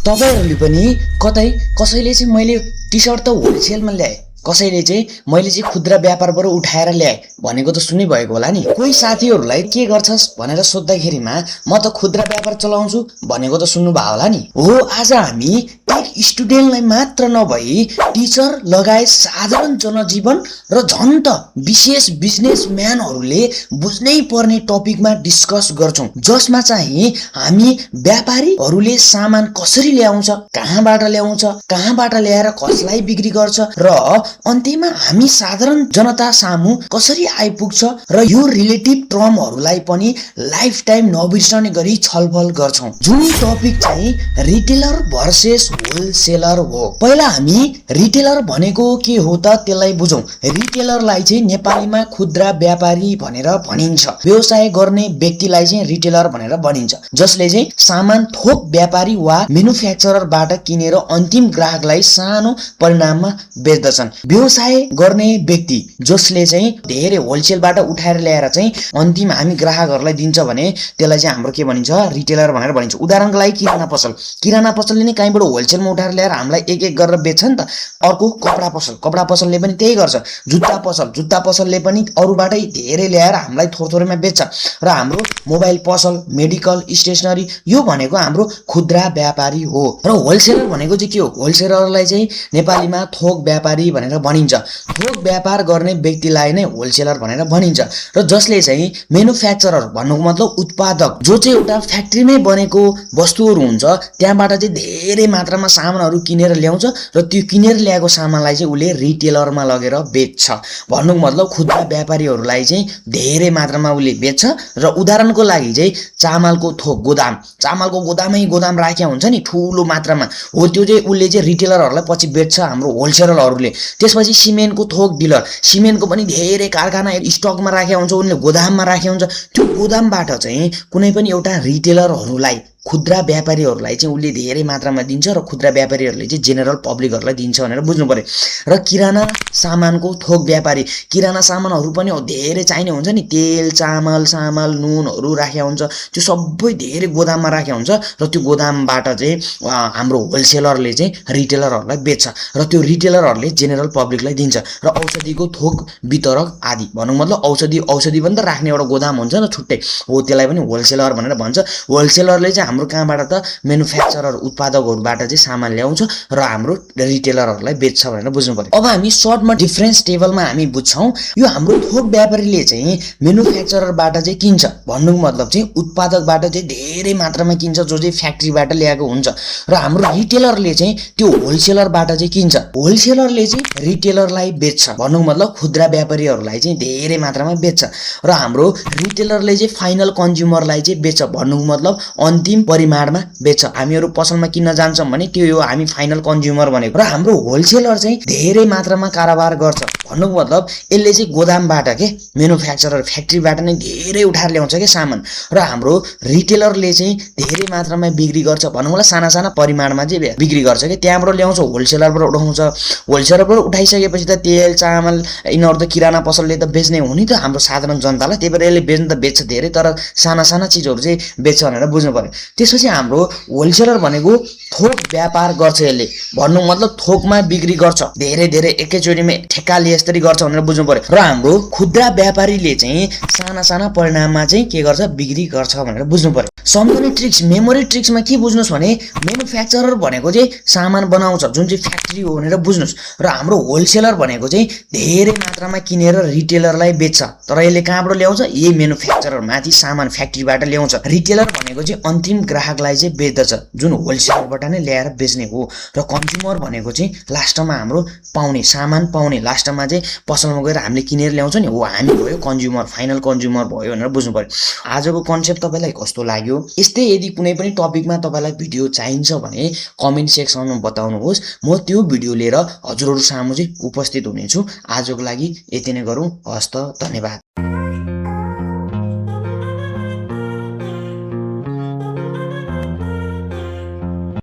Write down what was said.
तपाईहरुले पनि कतै कसैले चाहिँ मैले टी-शर्ट त होलसेलमा ल्याए, कसैले चाहिँ मैले चाहिँ खुद्रा व्यापारबाट उठाएर ल्याए भनेको त सुनिभएको होला नि। कोही साथीहरुलाई के गर्छस् भनेर सोध्दाखेरिमा म त खुद्रा व्यापार चलाउँछु भनेको त सुन्नुभएको होला नि। हो, आज हामी एक स्टुडेन्टलाई मात्र नभई टिचर लगायत साधारण जनजीवन र झन् त विशेष बिजनेसम्यानहरुले बुझ्नै पर्ने टपिकमा डिस्कस गर्छौं, जसमा चाहिँ हामी व्यापारीहरुले सामान कसरी ल्याउँछ, कहाँबाट ल्याउँछ, कहाँबाट ल्याएर कसलाई बिक्री गर्छ र अन्त्यमा हामी साधारण जनता सामु कसरी आइपुग्छ र यो रिलेटिभ टर्महरुलाई पनि लाइफ टाइम नबिर्सने गरी छलफल गर्छौं। जुन टपिक चाहिँ रिटेलर भर्सेस होलसेलर हो। पहिला हामी रिटेलर भनेको के हो त त्यसलाई बुझौं। रिटेलरलाई चाहिँ नेपालीमा खुद्रा व्यापारी भनेर भनिन्छ। व्यवसाय गर्ने व्यक्तिलाई चाहिँ रिटेलर भनेर भनिन्छ, जसले चाहिँ सामान थोक व्यापारी वा म्यानुफ्याक्चररबाट किनेर अन्तिम ग्राहकलाई सानो परिमाणमा बेच्दछन्। व्यवसाय गर्ने व्यक्ति जसले चाहिँ धेरै होलसेलबाट उठाएर ल्याएर चाहिँ अन्तिम हामी ग्राहकहरुलाई दिन्छ भने त्यसलाई चाहिँ हाम्रो के भनिन्छ, रिटेलर भनेर भनिन्छ। उदाहरणको लागि किराना पसलले नै कहीँबाट होलसेलमा उठाएर ल्याएर हामीलाई एक एक गरेर बेच्छ नि त। अर्को कपडा पसलले पनि त्यही गर्छ। जुत्ता पसलले पनि अरूबाटै धेरै ल्याएर हामीलाई थोरथोरैमा बेच्छ। र हाम्रो मोबाइल पसल, मेडिकल, स्टेशनरी यो भनेको हाम्रो खुद्रा व्यापारी हो। र होलसेलर भनेको चाहिँ के हो? होलसेलरलाई चाहिँ नेपालीमा थोक व्यापारी भनेर भनिन्छ। थोक व्यापार गर्ने व्यक्तिलाई नै होलसेलर भनेर भनिन्छ। र जसले चाहिँ म्यानुफ्याक्चरर भन्नुको मतलब उत्पादक, जो चाहिँ एउटा फ्याक्ट्रीमै बनेको वस्तुहरु हुन्छ त्यहाँबाट चाहिँ धेरै मात्रामा सामानहरु किनेर ल्याउँछ र त्यो किनेर ल्याएको सामानलाई चाहिँ उले रिटेलरमा लगेर बेच्छ। भन्नुको मतलब खुद्रा व्यापारीहरुलाई चाहिँ धेरै मात्रामा उले बेच्छ। र उदाहरणको लागि चाहिँ चामलको थोक चामलको गोदाम राखेको हुन्छ नि ठूलो मात्रामा, हो त्यो चाहिँ उले चाहिँ रिटेलरहरुलाई पछि बेच्छ हाम्रो होलसेलरहरुले। त्यसपछि सिमेन्टको थोक डिलर, सिमेन्टको पनि धेरै कारखाना स्टकमा राखेको हुन्छ, उनले गोदाममा राखेको हुन्छ। त्यो गोदामबाट चाहिँ कुनै पनि एउटा रिटेलरहरुलाई, खुद्रा व्यापारीहरुलाई चाहिँ उले धेरै मात्रामा दिन्छ र खुद्रा व्यापारीहरुले चाहिँ जेनरल पब्लिकहरुलाई दिन्छ भनेर बुझ्नु पर्यो। र किराना सामानको थोक व्यापारी, किराना सामानहरु पनि धेरै चाहिने हुन्छ नि, तेल, चामल, नुनहरु राखेको हुन्छ, त्यो सबै धेरै गोदाममा राखेको हुन्छ र त्यो गोदामबाट चाहिँ हाम्रो होलसेलरले चाहिँ रिटेलरहरुलाई बेच्छ र त्यो रिटेलरहरुले जेनरल पब्लिकलाई दिन्छ। र औषधिको थोक वितरक आदि, भन्नु मतलब औषधि पनि त राख्ने एउटा गोदाम हुन्छ न छुट्टै, हो त्यसलाई पनि होलसेलर भनेर भन्छ। होलसेलरले चाहिँ हाम्रो कहाँबाट त म्यानुफ्याक्चरर उत्पादकहरुबाट चाहिँ सामान ल्याउँछ र हाम्रो रिटेलरहरुलाई बेच्छ भनेर बुझ्नु पर्यो। अब हामी सर्टमा डिफरेन्स टेबलमा हामी बुझ्छौं। यो हाम्रो थोक व्यापारीले चाहिँ म्यानुफ्याक्चररबाट चाहिँ किन्छ, भन्नुको मतलब चाहिँ उत्पादकबाट चाहिँ धेरै मात्रामा किन्छ, जो चाहिँ फ्याक्ट्रीबाट ल्याएको हुन्छ। र हाम्रो रिटेलरले चाहिँ त्यो होलसेलरबाट चाहिँ किन्छ, होलसेलरले चाहिँ रिटेलरलाई बेच्छ, भन्नुको मतलब खुद्रा व्यापारीहरुलाई चाहिँ धेरै मात्रामा बेच्छ। र हाम्रो रिटेलरले चाहिँ फाइनल कन्ज्युमरलाई चाहिँ बेच्छ, भन्नुको मतलब अन्तिम परिमाणमा बेच्छ। हामीहरु पसलमा किन्न जान्छौं भने त्यो हो हामी फाइनल कन्ज्युमर भनेको। र हाम्रो होलसेलर चाहिँ धेरै मात्रामा कारोबार गर्छ, भन्नुको मतलब यसले चाहिँ गोदामबाट के म्यानुफ्याक्चरर फ्याक्ट्रीबाट नै धेरै उठाएर ल्याउँछ के सामान। र हाम्रो रिटेलरले चाहिँ धेरै मात्रामा बिक्री गर्छ, भन्नुको मतलब साना परिमाणमा चाहिँ बिक्री गर्छ के, त्यहाँबाट ल्याउँछ, होलसेलरबाट उठाउँछ। होलसेलरबाट उठाइसकेपछि त तेल, चामल यिनीहरु त किराना पसलले त बेच्ने हो नि त हाम्रो साधारण जनतालाई, त्यही भएर यसले बेच्न त बेच्छ धेरै, तर साना चीजहरु चाहिँ बेच्छ भनेर बुझ्नु पर्यो। त्यसपछि हाम्रो होलसेलर भनेको थोक व्यापार गर्छ, यसले भन्नु मतलब थोकमा बिक्री गर्छ, धेरै एकैचोटीमा ठेक्काले यसरी गर्छ भनेर बुझ्नु पर्यो। र हाम्रो खुद्रा व्यापारीले चाहिँ साना परिमाणमा चाहिँ के गर्छ, बिक्री गर्छ भनेर बुझ्नु पर्यो। सम्झने ट्रिक्स, मेमोरी ट्रिक्समा के बुझ्नुस् भने म्यानुफ्याक्चरर भनेको चाहिँ सामान बनाउँछ, जुन चाहिँ फ्याक्ट्री हो भनेर बुझ्नुस्। र हाम्रो होलसेलर भनेको चाहिँ धेरै मात्रामा किनेर रिटेलरलाई बेच्छ, तर यसले कहाँबाट ल्याउँछ, यही म्यानुफ्याक्चरर माथि सामान फ्याक्ट्रीबाट ल्याउँछ। रिटेलर भनेको चाहिँ अन्तिम ग्राहकलाई चाहिँ बेच्दछ, जुन होलसेलरबाट नै ल्याएर बेच्ने हो। र कन्ज्युमर भनेको चाहिँ लास्टमा हाम्रो सामान पाउने लास्टमा चाहिँ पसलमा गएर हामीले किनेर ल्याउँछ नि, हो हामी भयो कन्ज्युमर, फाइनल कन्ज्युमर भयो भनेर बुझ्नु पर्यो। आजको कन्सेप्ट तपाईलाई कस्तो लाग्यो? यस्तै यदि कुनै पनि टपिकमा तपाईलाई भिडियो चाहिन्छ भने कमेन्ट सेक्सनमा बताउनुहोस्, म त्यो भिडियो लिएर हजुरहरु सामु चाहिँ उपस्थित हुनेछु। आजको लागि यति नै गरौँ। हस्त, धन्यवाद।